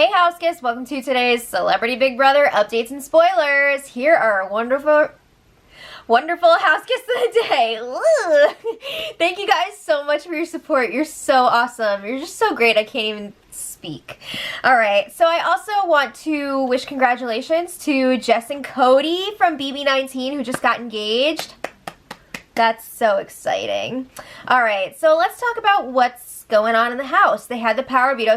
Hey house guests, welcome to today's Celebrity Big Brother updates and spoilers. Here are our wonderful house guests of the day. Ooh. Thank you guys so much for your support. You're so awesome. You're just so great. I can't even speak. Alright, so I also want to wish congratulations to Jess and Cody from BB19 who just got engaged. That's so exciting. Alright, so let's talk about what's going on in the house. They had the power veto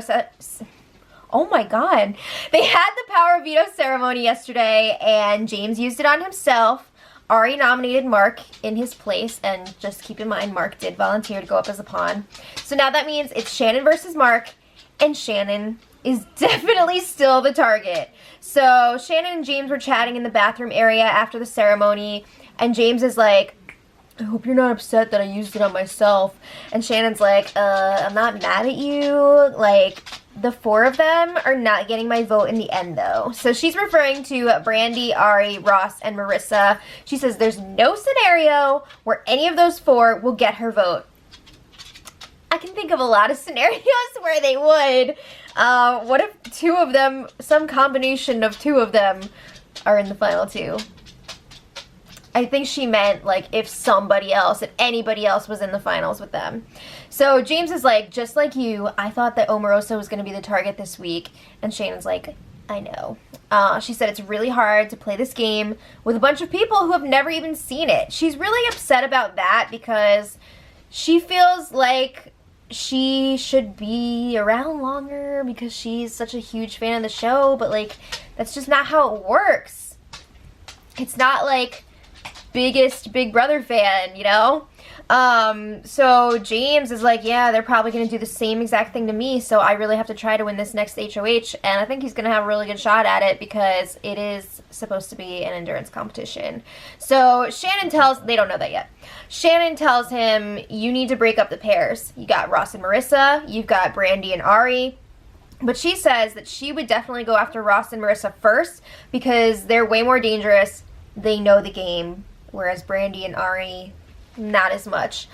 Oh my god. They had the power veto ceremony yesterday and James used it on himself. Ari nominated Mark in his place, and just keep in mind Mark did volunteer to go up as a pawn. So now that means it's Shannon versus Mark, and Shannon is definitely still the target. So Shannon and James were chatting in the bathroom area after the ceremony, and James is like, I hope you're not upset that I used it on myself. And Shannon's like, I'm not mad at you. Like, the four of them are not getting my vote in the end, though. So she's referring to Brandi, Ari, Ross, and Marissa. She says there's no scenario where any of those four will get her vote. I can think of a lot of scenarios where they would. What if two of them, some combination of two of them, are in the final two? I think she meant, like, if somebody else, if anybody else was in the finals with them. So James is like, just like you, I thought that Omarosa was going to be the target this week. And Shannon's like, I know. She said it's really hard to play this game with a bunch of people who have never even seen it. She's really upset about that because she feels like she should be around longer because she's such a huge fan of the show. But, like, that's just not how it works. It's not like biggest Big Brother fan, you know? So James is like, yeah, they're probably going to do the same exact thing to me, so I really have to try to win this next HOH, and I think he's going to have a really good shot at it because it is supposed to be an endurance competition. So Shannon they don't know that yet. Shannon tells him, you need to break up the pairs. You got Ross and Marissa, you've got Brandi and Ari, but she says that she would definitely go after Ross and Marissa first because they're way more dangerous, they know the game, whereas Brandi and Ari, not as much.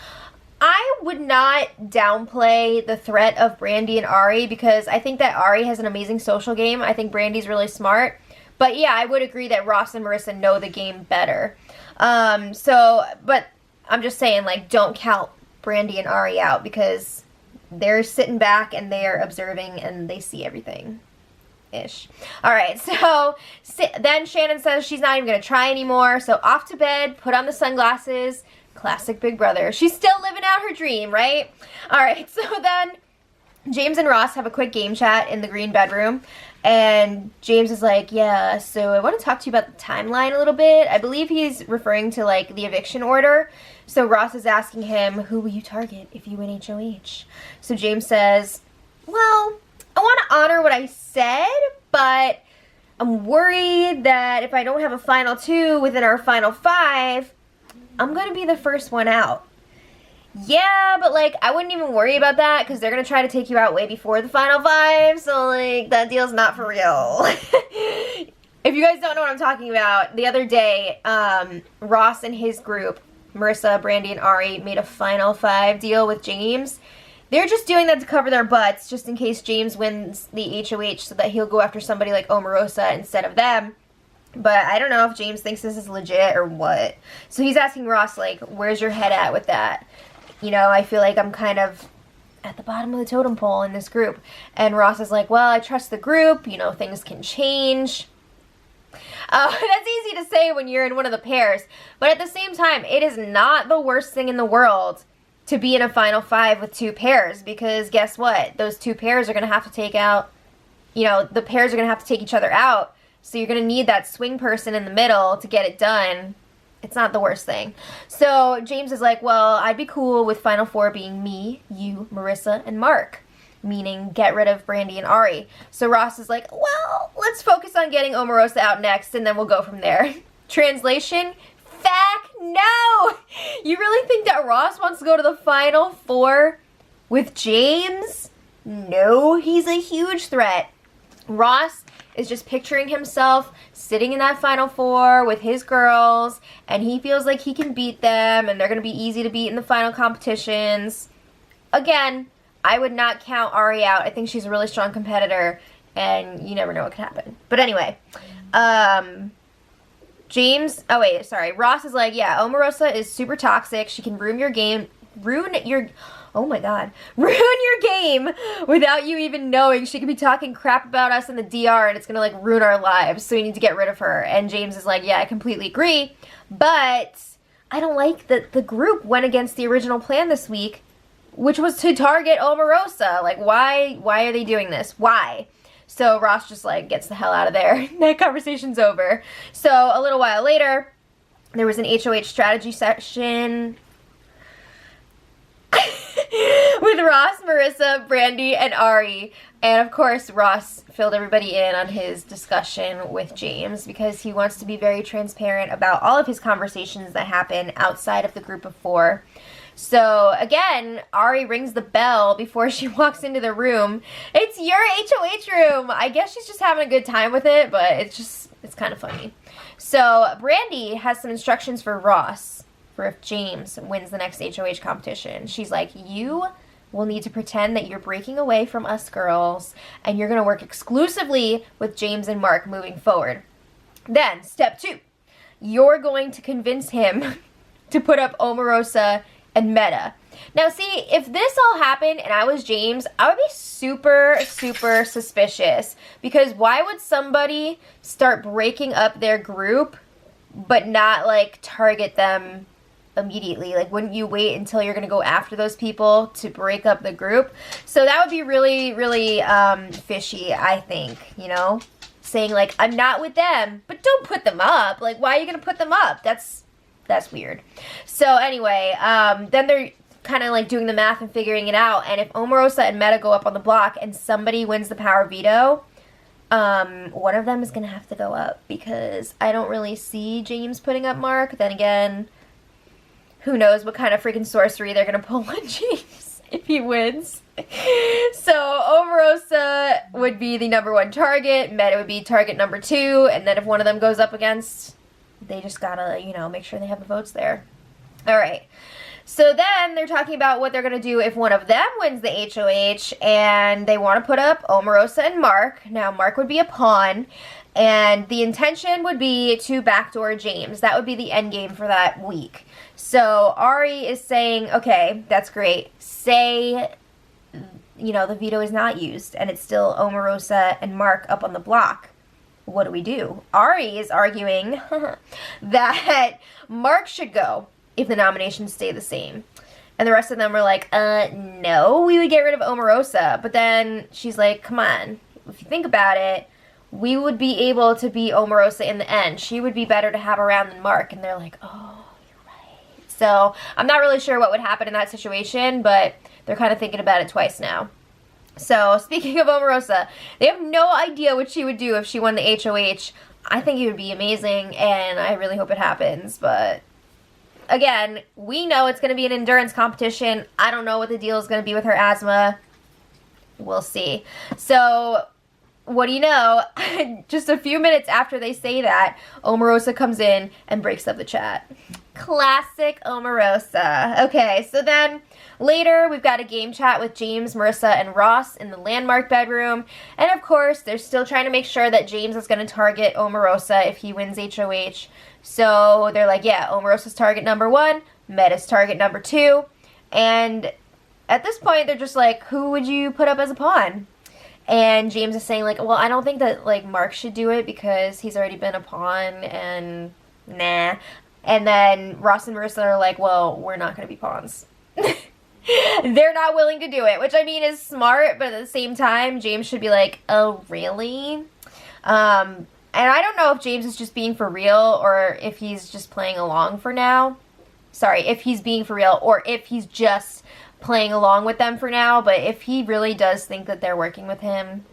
I would not downplay the threat of Brandi and Ari because I think that Ari has an amazing social game. I think Brandi's really smart. But yeah, I would agree that Ross and Marissa know the game better. But I'm just saying, like, don't count Brandi and Ari out because they're sitting back and they are observing and they see everything. Ish. Alright, so then Shannon says she's not even going to try anymore, so off to bed, put on the sunglasses, classic Big Brother. She's still living out her dream, right? Alright, so then James and Ross have a quick game chat in the green bedroom, and James is like, yeah, so I want to talk to you about the timeline a little bit. I believe he's referring to, like, the eviction order. So Ross is asking him, who will you target if you win HOH? So James says, well, I want to honor what I said, but I'm worried that if I don't have a final two within our final five, I'm going to be the first one out. Yeah, but, like, I wouldn't even worry about that because they're going to try to take you out way before the final five, so, like, that deal's not for real. If you guys don't know what I'm talking about, the other day, Ross and his group, Marissa, Brandi, and Ari, made a final five deal with James. They're just doing that to cover their butts, just in case James wins the HOH so that he'll go after somebody like Omarosa instead of them. But I don't know if James thinks this is legit or what. So he's asking Ross, like, where's your head at with that? You know, I feel like I'm kind of at the bottom of the totem pole in this group. And Ross is like, well, I trust the group. You know, things can change. That's easy to say when you're in one of the pairs. But at the same time, it is not the worst thing in the world to be in a final five with two pairs, because guess what? Those two pairs are going to have to take out, you know, the pairs are going to have to take each other out. So you're going to need that swing person in the middle to get it done. It's not the worst thing. So James is like, well, I'd be cool with final four being me, you, Marissa, and Mark. Meaning get rid of Brandi and Ari. So Ross is like, well, let's focus on getting Omarosa out next and then we'll go from there. Translation? Fact, no! You really think that Ross wants to go to the final four with James? No, he's a huge threat. Ross is just picturing himself sitting in that final four with his girls, and he feels like he can beat them, and they're going to be easy to beat in the final competitions. Again, I would not count Ari out. I think she's a really strong competitor, and you never know what could happen. But anyway, Ross is like, yeah, Omarosa is super toxic. She can ruin your game without you even knowing. She could be talking crap about us in the DR, and it's gonna like ruin our lives, so we need to get rid of her. And James is like, yeah, I completely agree, but I don't like that the group went against the original plan this week, which was to target Omarosa. Like, why are they doing this? Why? So Ross just like gets the hell out of there. That conversation's over. So a little while later, there was an HOH strategy session with Ross, Marissa, Brandy, and Ari. And of course, Ross filled everybody in on his discussion with James because he wants to be very transparent about all of his conversations that happen outside of the group of four. So again, Ari rings the bell before she walks into the room. It's your HOH room. I guess she's just having a good time with it, but it's kind of funny. So Brandy has some instructions for Ross for if James wins the next HOH competition. She's like, you will need to pretend that you're breaking away from us girls, and you're going to work exclusively with James and Mark moving forward. Then, step 2, you're going to convince him to put up Omarosa and Meta. Now, see, if this all happened and I was James, I would be super, super suspicious, because why would somebody start breaking up their group but not, like, target them immediately? Like, wouldn't you wait until you're going to go after those people to break up the group? So that would be really, really fishy, I think, you know? Saying, like, I'm not with them, but don't put them up. Like, why are you going to put them up? That's weird. So anyway, then they're kind of like doing the math and figuring it out. And if Omarosa and Meta go up on the block and somebody wins the power veto, one of them is going to have to go up, because I don't really see James putting up Mark. Then again, who knows what kind of freaking sorcery they're going to pull on James if he wins. So Omarosa would be the #1 target. Meta would be target #2. And then if one of them goes up against, they just gotta, you know, make sure they have the votes there. All right. So then they're talking about what they're going to do if one of them wins the HOH, and they want to put up Omarosa and Mark. Now, Mark would be a pawn, and the intention would be to backdoor James. That would be the end game for that week. So Ari is saying, okay, that's great. Say, you know, the veto is not used, and it's still Omarosa and Mark up on the block. What do we do? Ari is arguing that Mark should go if the nominations stay the same. And the rest of them were like, no, we would get rid of Omarosa. But then she's like, come on, if you think about it, we would be able to beat Omarosa in the end. She would be better to have around than Mark. And they're like, oh, you're right. So I'm not really sure what would happen in that situation, but they're kind of thinking about it twice now. So, speaking of Omarosa, they have no idea what she would do if she won the HOH. I think it would be amazing, and I really hope it happens, but again, we know it's going to be an endurance competition. I don't know what the deal is going to be with her asthma. We'll see. So, what do you know? Just a few minutes after they say that, Omarosa comes in and breaks up the chat. Classic Omarosa. Okay, so then later we've got a game chat with James, Marissa, and Ross in the Landmark bedroom. And of course, they're still trying to make sure that James is going to target Omarosa if he wins HOH. So they're like, yeah, Omarosa's target #1, Meta's target #2. And at this point, they're just like, who would you put up as a pawn? And James is saying, like, well, I don't think that, like, Mark should do it because he's already been a pawn, and nah. And then Ross and Marissa are like, well, we're not going to be pawns. They're not willing to do it, which I mean is smart, but at the same time, James should be like, oh, really? And I don't know if James is just being for real or if he's just playing along for now. Sorry, if he's being for real or if he's just playing along with them for now. But if he really does think that they're working with him,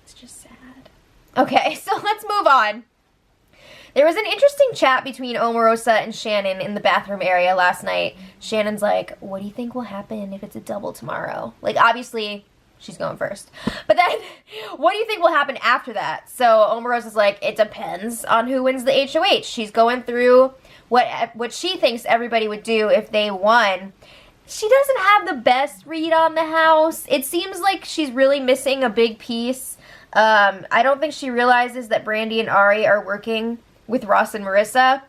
it's just sad. Okay, so let's move on. There was an interesting chat between Omarosa and Shannon in the bathroom area last night. Shannon's like, what do you think will happen if it's a double tomorrow? Like, obviously, she's going first. But then, what do you think will happen after that? So Omarosa's like, it depends on who wins the HOH. She's going through what she thinks everybody would do if they won. she doesn't have the best read on the house. It seems like she's really missing a big piece. I don't think she realizes that Brandy and Ari are working with Ross and Marissa.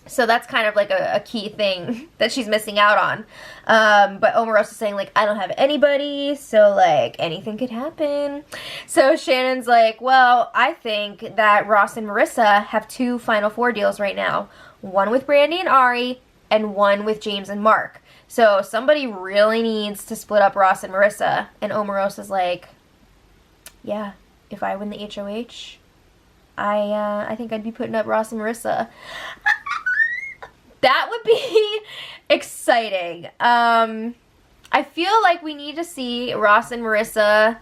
So that's kind of like a key thing that she's missing out on. But Omarosa's saying, like, I don't have anybody, so, like, anything could happen. So Shannon's like, well, I think that Ross and Marissa have 2 Final Four deals right now. One with Brandy and Ari, and one with James and Mark. So somebody really needs to split up Ross and Marissa. And Omarosa's like, yeah, if I win the HOH, I think I'd be putting up Ross and Marissa. That would be exciting. I feel like we need to see Ross and Marissa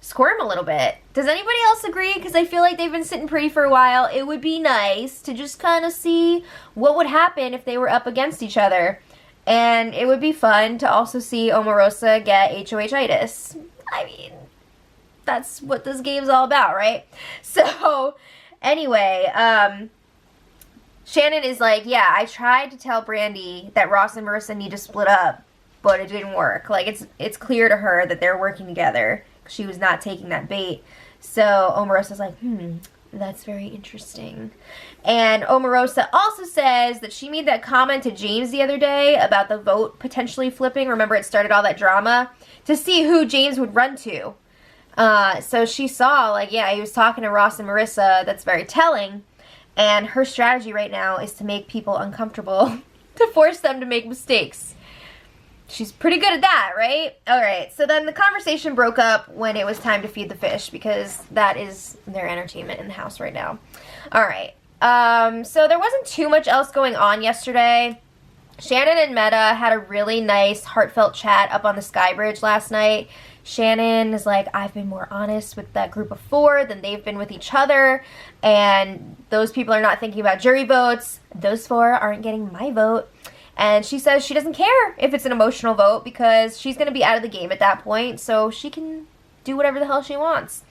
squirm a little bit. Does anybody else agree? Because I feel like they've been sitting pretty for a while. It would be nice to just kind of see what would happen if they were up against each other. And it would be fun to also see Omarosa get HOH-itis. I mean, that's what this game's all about, right? So, anyway, Shannon is like, yeah, I tried to tell Brandy that Ross and Marissa need to split up, but it didn't work. Like, it's clear to her that they're working together. She was not taking that bait. So Omarosa's like, that's very interesting. And Omarosa also says that she made that comment to James the other day about the vote potentially flipping. Remember, it started all that drama to see who James would run to. So she saw, like, yeah, he was talking to Ross and Marissa. That's very telling. And her strategy right now is to make people uncomfortable, to force them to make mistakes. She's pretty good at that, right? Alright, so then the conversation broke up when it was time to feed the fish, because that is their entertainment in the house right now. Alright, so there wasn't too much else going on yesterday. Shannon and Meta had a really nice, heartfelt chat up on the Sky Bridge last night. Shannon is like, I've been more honest with that group of 4 than they've been with each other, and those people are not thinking about jury votes. Those 4 aren't getting my vote. And she says she doesn't care if it's an emotional vote because she's going to be out of the game at that point, so she can do whatever the hell she wants.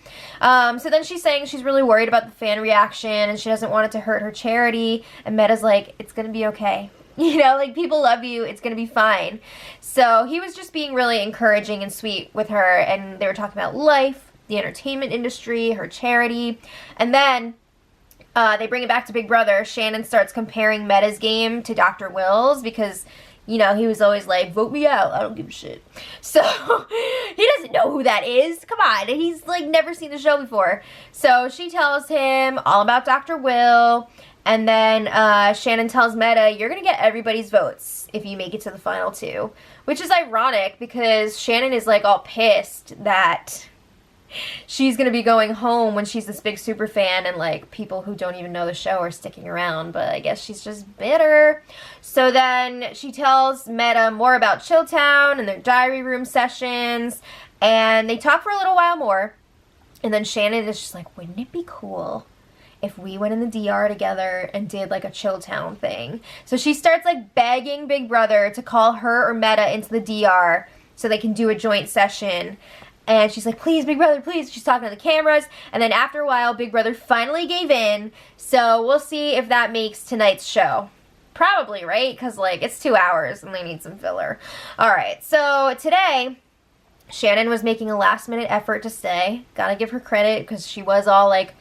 So then she's saying she's really worried about the fan reaction and she doesn't want it to hurt her charity, and Meta's like, it's going to be okay. You know, like, people love you. It's going to be fine. So he was just being really encouraging and sweet with her, and they were talking about life, the entertainment industry, her charity. And then they bring it back to Big Brother. Shannon starts comparing Meta's game to Dr. Will's because, you know, he was always like, vote me out. I don't give a shit. So he doesn't know who that is. Come on. He's, like, never seen the show before. So she tells him all about Dr. Will. And then Shannon tells Meta, you're going to get everybody's votes if you make it to the final 2. Which is ironic because Shannon is, like, all pissed that she's going to be going home when she's this big super fan and, like, people who don't even know the show are sticking around. But I guess she's just bitter. So then she tells Meta more about Chilltown and their diary room sessions. And they talk for a little while more. And then Shannon is just like, wouldn't it be cool if we went in the DR together and did, like, a Chilltown thing? So she starts, like, begging Big Brother to call her or Meta into the DR so they can do a joint session. And she's like, please, Big Brother, please. She's talking to the cameras. And then after a while, Big Brother finally gave in. So we'll see if that makes tonight's show. Probably, right? Because, like, it's 2 hours and they need some filler. Alright, so today Shannon was making a last-minute effort to stay. Gotta give her credit because she was all, like,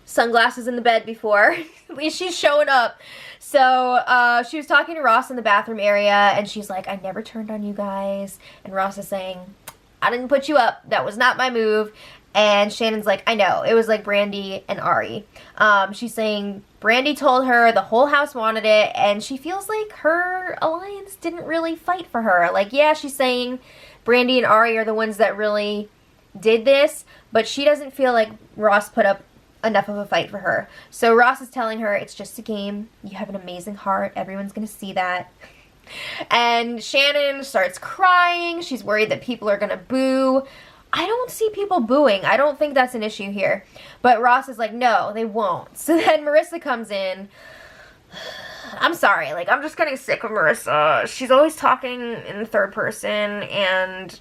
sunglasses in the bed before. At least she's showing up. So she was talking to Ross in the bathroom area, and she's like, I never turned on you guys. And Ross is saying, I didn't put you up. That was not my move. And Shannon's like, I know. It was like Brandy and Ari. She's saying Brandy told her the whole house wanted it, and she feels like her alliance didn't really fight for her. Like, yeah, she's saying Brandy and Ari are the ones that really did this, but she doesn't feel like Ross put up enough of a fight for her. So Ross is telling her, it's just a game. You have an amazing heart. Everyone's going to see that. And Shannon starts crying. She's worried that people are going to boo. I don't see people booing. I don't think that's an issue here. But Ross is like, no, they won't. So then Marissa comes in. I'm sorry. Like, I'm just getting sick of Marissa. She's always talking in the third person, and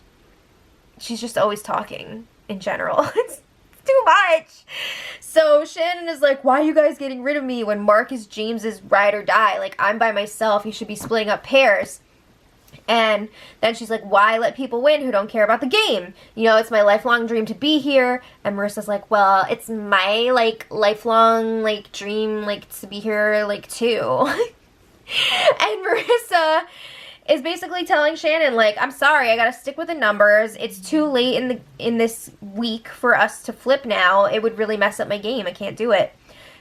she's just always talking in general. It's too much. So Shannon is like, why are you guys getting rid of me when Mark is James's ride or die? Like, I'm by myself. He should be splitting up pairs. And then she's like, why let people win who don't care about the game? You know, it's my lifelong dream to be here. And Marissa's like, well, it's my, like, lifelong, like, dream, like, to be here, like, too. And Marissa is basically telling Shannon, like, I'm sorry, I gotta stick with the numbers. It's too late in this week for us to flip now. It would really mess up my game. I can't do it.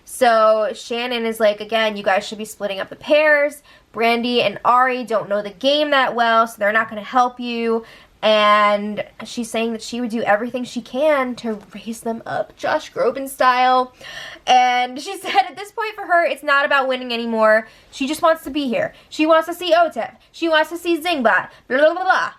So Shannon is like, again, you guys should be splitting up the pairs. Brandy and Ari don't know the game that well, so they're not going to help you. And she's saying that she would do everything she can to raise them up, Josh Groban style. And she said at this point for her, it's not about winning anymore. She just wants to be here. She wants to see Otep. She wants to see Zingbot. Blah, blah, blah, blah.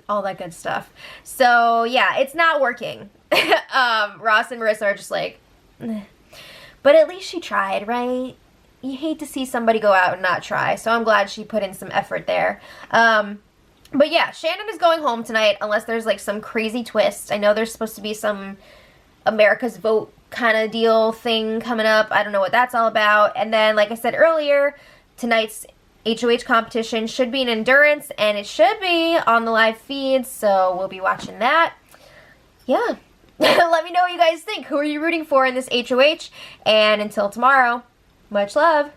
All that good stuff. So, yeah, it's not working. Ross and Marissa are just like, but at least she tried, right? You hate to see somebody go out and not try, so I'm glad she put in some effort there. But yeah, Shannon is going home tonight unless there's like some crazy twist. I know there's supposed to be some America's Vote kind of deal thing coming up. I don't know what that's all about. And then, like I said earlier, tonight's HOH competition should be an endurance, and it should be on the live feed, so we'll be watching that. Yeah. Let me know what you guys think. Who are you rooting for in this HOH? And until tomorrow, much love.